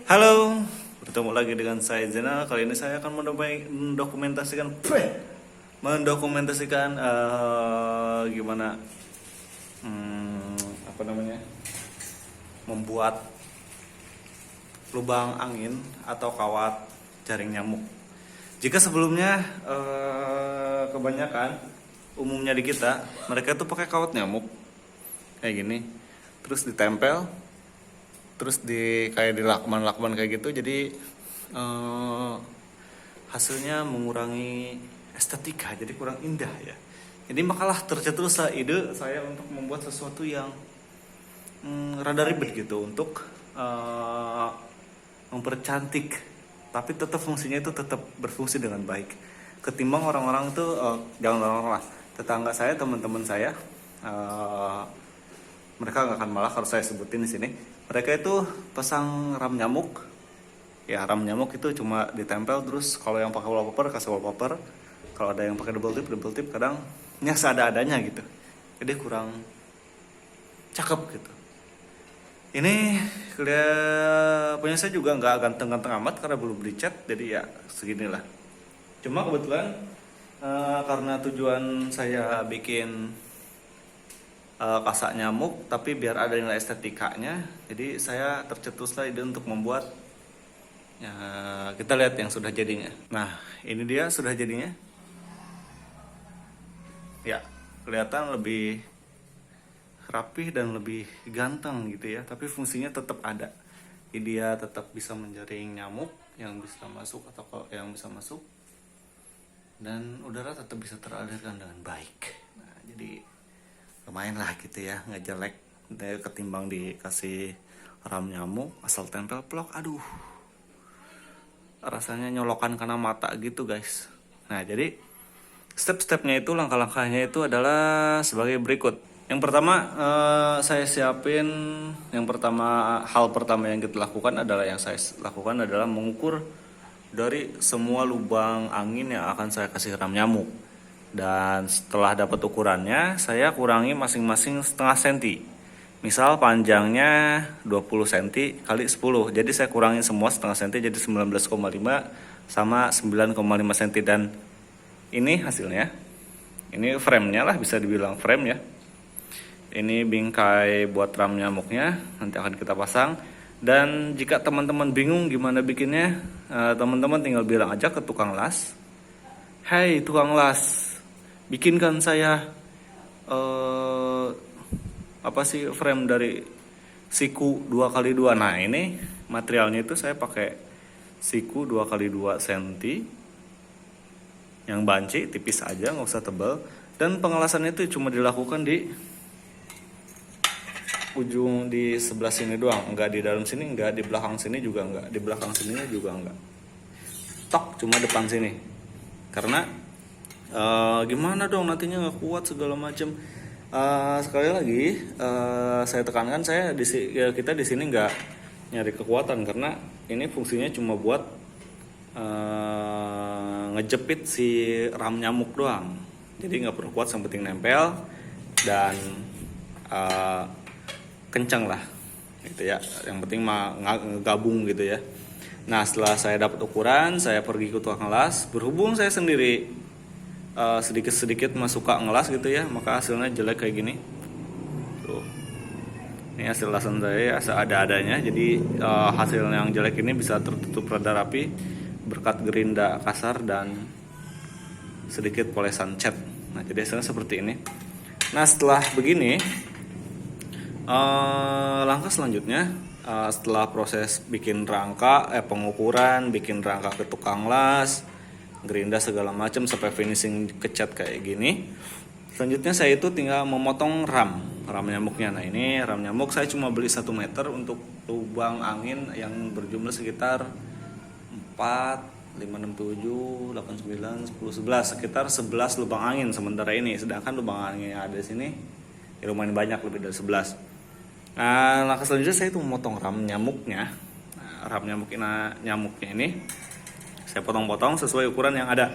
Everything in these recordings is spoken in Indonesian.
Halo, bertemu lagi dengan saya Zena. Kali ini saya akan mendokumentasikan gimana apa namanya membuat lubang angin atau kawat jaring nyamuk. Jika sebelumnya kebanyakan umumnya di kita mereka tuh pakai kawat nyamuk kayak gini, terus ditempel, terus kayak di lakban kayak gitu. Jadi hasilnya mengurangi estetika, jadi kurang indah ya. Jadi makalah tercetuslah ide saya untuk membuat sesuatu yang rada ribet gitu untuk mempercantik, tapi tetap fungsinya itu tetap berfungsi dengan baik. Ketimbang orang-orang itu jangan orang-orang lah, tetangga saya, teman-teman saya, mereka nggak akan malah kalau saya sebutin di sini. Mereka itu pasang ram nyamuk. Ya, ram nyamuk itu cuma ditempel, terus kalau yang pakai wallpaper kasih wallpaper. Kalau ada yang pakai double tip kadang ya seada-adanya gitu. Jadi kurang cakep gitu. Ini punya saya juga nggak ganteng-ganteng amat karena belum dicat, jadi ya seginilah. Cuma kebetulan karena tujuan saya bikin kasak nyamuk tapi biar ada nilai estetikanya, jadi saya tercetuslah ide untuk membuat ya, kita lihat yang sudah jadinya. Nah, ini dia sudah jadinya ya, kelihatan lebih rapih dan lebih ganteng gitu ya, tapi fungsinya tetap ada. Jadi dia tetap bisa menjaring nyamuk yang bisa masuk atau yang bisa masuk, dan udara tetap bisa teralirkan dengan baik. Nah, jadi lumayan lah gitu ya, nggak jelek ketimbang dikasih ram nyamuk asal tempel plok. Aduh, rasanya nyolokan kena mata gitu guys. Nah, jadi step-stepnya itu, langkah-langkahnya itu adalah sebagai berikut. Yang pertama saya siapin, hal pertama yang kita lakukan adalah mengukur dari semua lubang angin yang akan saya kasih ram nyamuk. Dan setelah dapat ukurannya, saya kurangi masing-masing setengah senti. Misal panjangnya 20 cm kali 10. Jadi saya kurangin semua setengah senti jadi 19,5 sama 9,5 cm. Dan ini hasilnya. Ini frame-nya lah, bisa dibilang frame ya. Ini bingkai buat ram nyamuknya, nanti akan kita pasang. Dan jika teman-teman bingung gimana bikinnya, teman-teman tinggal bilang aja ke tukang las. Hai tukang las, bikinkan saya frame dari siku 2x2. Nah, ini materialnya itu saya pakai siku 2x2 cm yang banci tipis aja, nggak usah tebal. Dan pengelasannya itu cuma dilakukan di ujung di sebelah sini doang, nggak di dalam sini, nggak di belakang sini juga nggak, di belakang sininya juga nggak. Tok, cuma depan sini. Karena gimana dong nantinya nggak kuat segala macam. Sekali lagi saya tekankan, kita di sini nggak nyari kekuatan, karena ini fungsinya cuma buat ngejepit si ram nyamuk doang. Jadi nggak perlu kuat, yang penting nempel dan kencang lah gitu ya. Yang penting ngegabung gitu ya. Nah, setelah saya dapat ukuran, saya pergi ke tukang ngelas. Berhubung saya sendiri sedikit-sedikit suka ngelas gitu ya, maka hasilnya jelek kayak gini. Tuh. Ini hasil lasan saya seada-adanya. Jadi hasil yang jelek ini bisa tertutup rada rapi berkat gerinda kasar dan sedikit polesan cat. Nah, jadi hasilnya seperti ini. Nah, setelah begini, langkah selanjutnya, setelah proses bikin rangka, pengukuran, bikin rangka ke tukang las, gerinda segala macam sampai finishing kecat kayak gini. Selanjutnya saya itu tinggal memotong ram nyamuknya. Nah, ini ram nyamuk saya cuma beli 1 meter untuk lubang angin yang berjumlah sekitar 4, 5, 6, 7, 8, 9, 10, 11, sekitar 11 lubang angin sementara ini. Sedangkan lubang angin yang ada di sini ya lumayan banyak, lebih dari 11. Nah, langkah selanjutnya saya itu memotong ram nyamuknya. Nah, ram nyamuknya ini saya potong-potong sesuai ukuran yang ada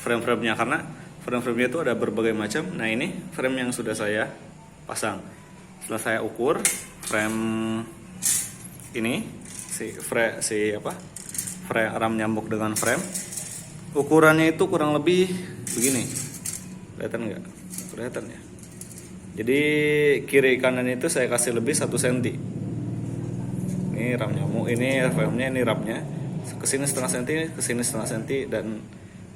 frame-framenya, karena frame-framenya itu ada berbagai macam. Nah, ini frame yang sudah saya pasang. Setelah saya ukur frame ini ram nyamuk dengan frame. Ukurannya itu kurang lebih begini. Kelihatan nggak? Kelihatan ya. Jadi kiri kanan itu saya kasih lebih 1 cm. Ini ram nyamuk, ini frame-nya, ini ramnya. Kesini setengah senti, kesini setengah senti, dan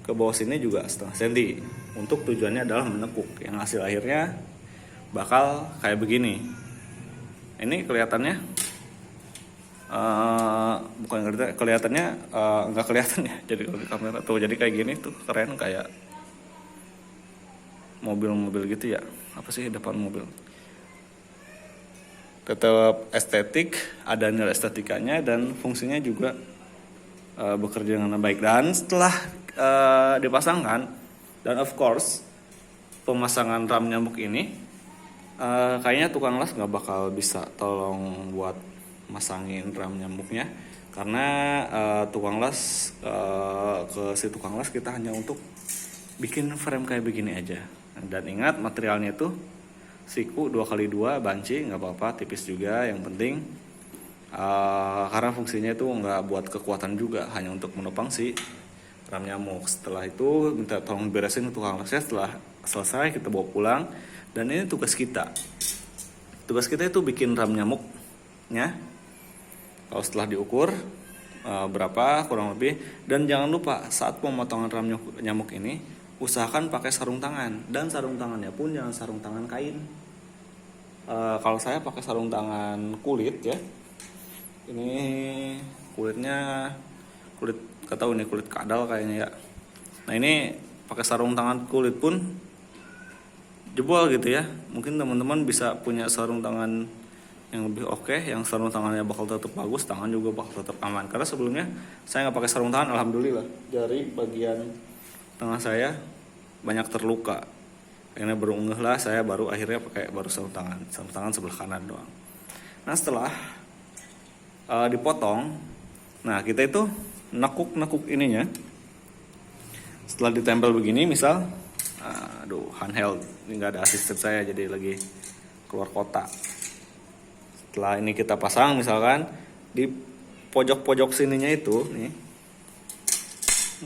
ke bawah sini juga setengah senti. Untuk tujuannya adalah menekuk. Yang hasil akhirnya bakal kayak begini. Ini kelihatannya bukan kelihatannya nggak kelihatan ya. Jadi kalau di kamera tuh jadi kayak gini tuh keren, kayak mobil-mobil gitu ya. Apa sih depan mobil? Tetap estetik, ada nilai estetikanya, dan fungsinya juga bekerja dengan baik. Dan setelah dipasangkan, dan of course pemasangan ram nyamuk ini kayaknya tukang las nggak bakal bisa tolong buat masangin ram nyamuknya, karena tukang las ke si tukang las kita hanya untuk bikin frame kayak begini aja. Dan ingat materialnya itu siku 2x2 banci, nggak apa-apa, tipis juga, yang penting karena fungsinya itu nggak buat kekuatan juga, hanya untuk menopang si ram nyamuk. Setelah itu minta tolong beresin tukang lasnya. Setelah selesai kita bawa pulang, dan ini tugas kita itu bikin ram nyamuknya. Kalau setelah diukur berapa kurang lebih, dan jangan lupa saat pemotongan ram nyamuk ini usahakan pakai sarung tangan, dan sarung tangannya pun jangan sarung tangan kain. Kalau saya pakai sarung tangan kulit ya. Ini kulitnya gak tahu nih, kulit kadal kayaknya ya. Nah ini pakai sarung tangan kulit pun jebol gitu ya. Mungkin teman-teman bisa punya sarung tangan yang lebih oke, yang sarung tangannya bakal tetap bagus, tangan juga bakal tetap aman. Karena sebelumnya saya nggak pakai sarung tangan, alhamdulillah dari bagian tengah saya banyak terluka. Karena baru ngeh lah, saya akhirnya pakai sarung tangan sebelah kanan doang. Nah setelah dipotong, nah kita itu nekuk ininya. Setelah ditempel begini, misal handheld, ini nggak ada asisten saya jadi lagi keluar kota. Setelah ini kita pasang, misalkan di pojok-pojok sininya itu nih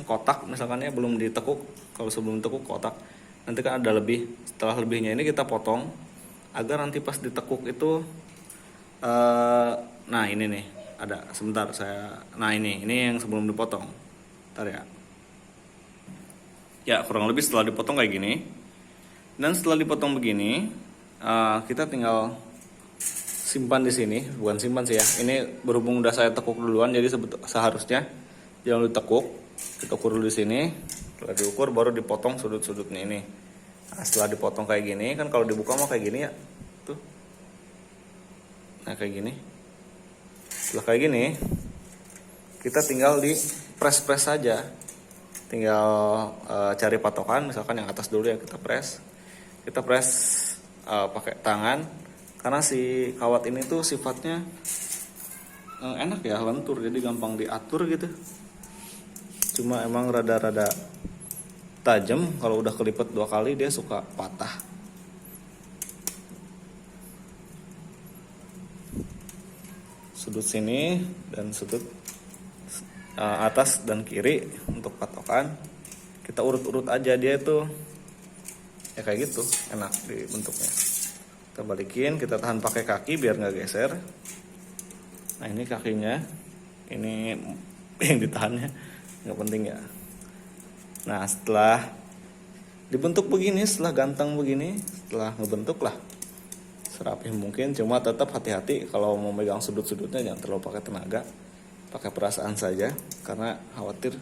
kotak, misalkan ya belum ditekuk. Kalau sebelum tekuk kotak, nanti kan ada lebih. Setelah lebihnya ini kita potong agar nanti pas ditekuk itu nah ini nih ada, sebentar saya, nah ini yang sebelum dipotong. Bentar ya. Ya kurang lebih setelah dipotong kayak gini. Dan setelah dipotong begini, kita tinggal simpan di sini, bukan simpan sih ya. Ini berhubung udah saya tekuk duluan, jadi seharusnya jangan ditekuk. Kita ukur dulu di sini. Setelah diukur baru dipotong sudut-sudutnya ini. Nah, setelah dipotong kayak gini, kan kalau dibuka mah kayak gini ya. Tuh. Nah, kayak gini. Setelah kayak gini, kita tinggal di press-press saja. Tinggal cari patokan, misalkan yang atas dulu ya kita press. Kita press pakai tangan, karena si kawat ini tuh sifatnya enak ya, lentur, jadi gampang diatur gitu. Cuma emang rada-rada tajam, kalau udah kelipet 2 kali dia suka patah. Sudut sini dan sudut atas dan kiri untuk patokan kita urut-urut aja, dia itu ya kayak gitu, enak dibentuknya. Kita balikin, kita tahan pakai kaki biar nggak geser. Nah ini kakinya, ini yang ditahannya nggak penting ya. Nah setelah dibentuk begini, setelah ganteng begini, setelah ngebentuk lah serapih mungkin. Cuma tetap hati-hati kalau mau megang sudut-sudutnya, jangan terlalu pakai tenaga, pakai perasaan saja, karena khawatir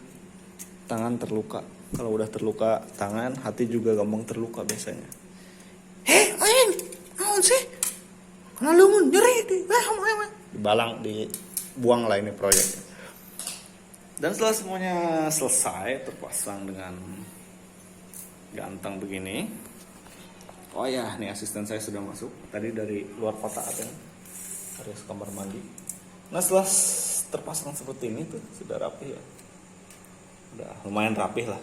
tangan terluka. Kalau udah terluka tangan, hati juga gampang terluka biasanya. Aing, naon sih? Karena lu nyeri dibalang, dibuang lah ini proyek. Dan setelah semuanya selesai, terpasang dengan ganteng begini. Oh ya, nih asisten saya sudah masuk tadi dari luar kota, harus kamar mandi. Nah setelah terpasang seperti ini tuh sudah rapi ya, udah lumayan rapi lah.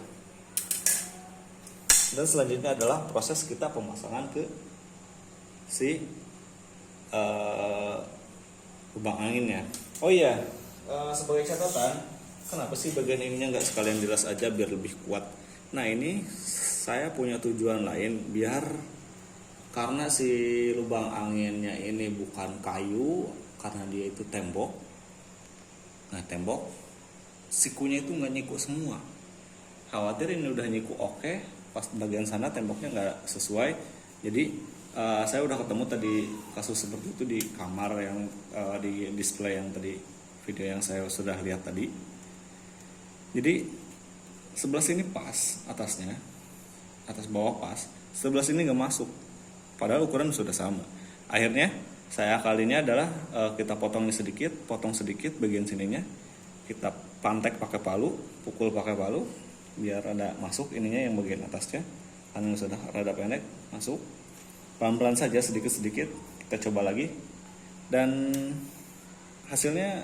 Dan selanjutnya adalah proses kita pemasangan ke si lubang anginnya. Oh iya, sebagai catatan, kenapa sih bagian ininya nggak sekalian dilas aja biar lebih kuat? Nah ini saya punya tujuan lain, biar karena si lubang anginnya ini bukan kayu, karena dia itu tembok. Nah tembok, sikunya itu nggak nyiku semua. Khawatir ini udah nyiku oke, pas bagian sana temboknya nggak sesuai. Jadi saya udah ketemu tadi kasus seperti itu di kamar yang di display yang tadi video yang saya sudah lihat tadi. Jadi sebelah sini pas atasnya, atas bawah pas, sebelah sini nggak masuk. Padahal ukuran sudah sama. Akhirnya saya kalinya adalah kita potong sedikit bagian sininya, kita pantek pakai palu, pukul pakai palu, biar ada masuk ininya yang bagian atasnya. Karena sudah rada pendek masuk. Pelan-pelan saja sedikit-sedikit kita coba lagi, dan hasilnya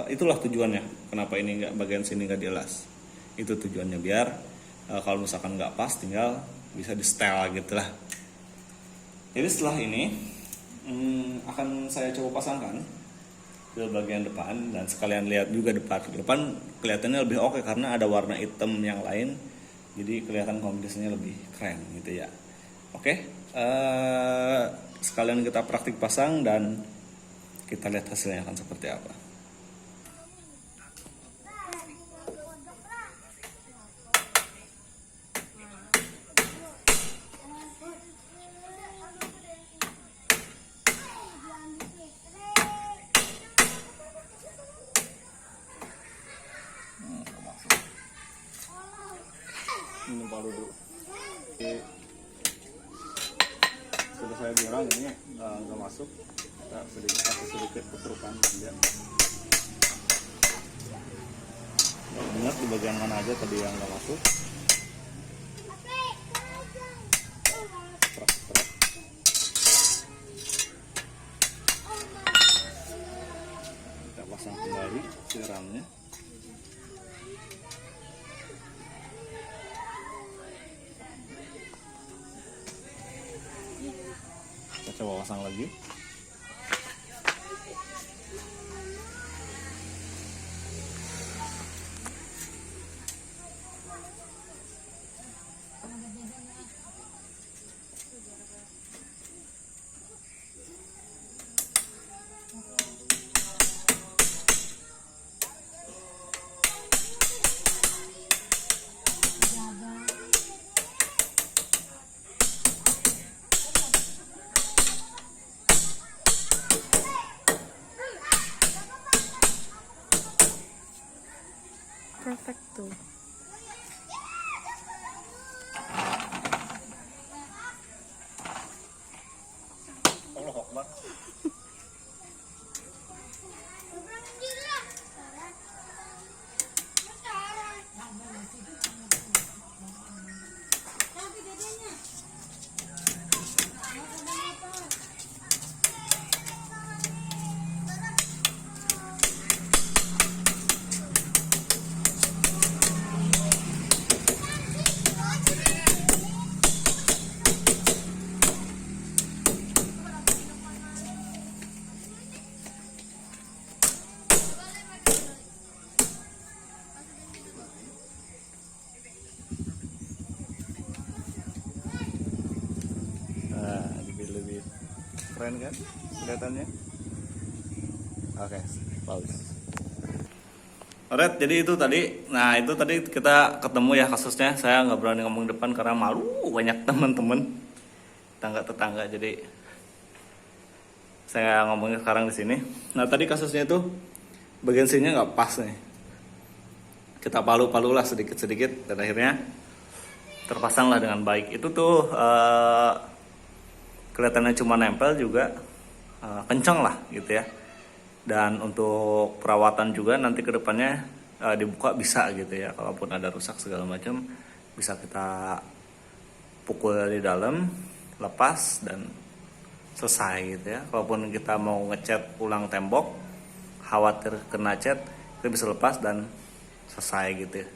itulah tujuannya kenapa ini nggak bagian sini nggak dielas. Itu tujuannya biar kalau misalkan nggak pas tinggal bisa di setel gitu lah. Jadi setelah ini akan saya coba pasangkan di bagian depan, dan sekalian lihat juga depan kelihatannya lebih oke karena ada warna hitam yang lain, jadi kelihatan kombinasinya lebih keren gitu ya. Oke, sekalian kita praktik pasang dan kita lihat hasilnya akan seperti apa. Ini baru dulu. Sudah saya bilang ini nggak masuk, kita sedikit keturukan saja. Ingat di bagian mana aja tadi yang nggak masuk. Setrek. Kita pasang kembali siramnya. Kita coba pasang lagi. Perfecto. Allah Akbar. Lebih keren kan kelihatannya. Oke, bagus. Alright, jadi itu tadi. Nah itu tadi kita ketemu ya kasusnya. Saya nggak berani ngomong depan karena malu banyak teman-teman tetangga. Jadi saya ngomongnya sekarang di sini. Nah tadi kasusnya itu bagian sininya nggak pas nih. Kita palu-palu lah sedikit-sedikit dan akhirnya terpasang lah dengan baik. Itu tuh kelihatannya cuma nempel juga kenceng lah gitu ya. Dan untuk perawatan juga nanti kedepannya dibuka bisa gitu ya. Kalaupun ada rusak segala macam bisa kita pukul di dalam, lepas dan selesai gitu ya. Kalaupun kita mau ngecat ulang tembok, khawatir kena cat, kita bisa lepas dan selesai gitu ya.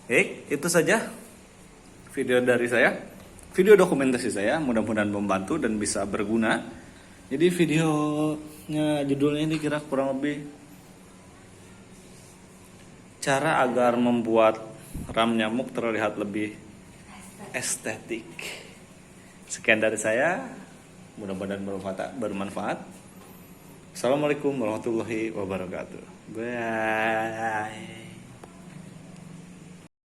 Oke, itu saja video dari saya. Video dokumentasi saya mudah-mudahan membantu dan bisa berguna. Jadi videonya judulnya ini kira kurang lebih cara agar membuat ram nyamuk terlihat lebih estetik. Sekian dari saya, mudah-mudahan bermanfaat. Assalamualaikum warahmatullahi wabarakatuh. Bye.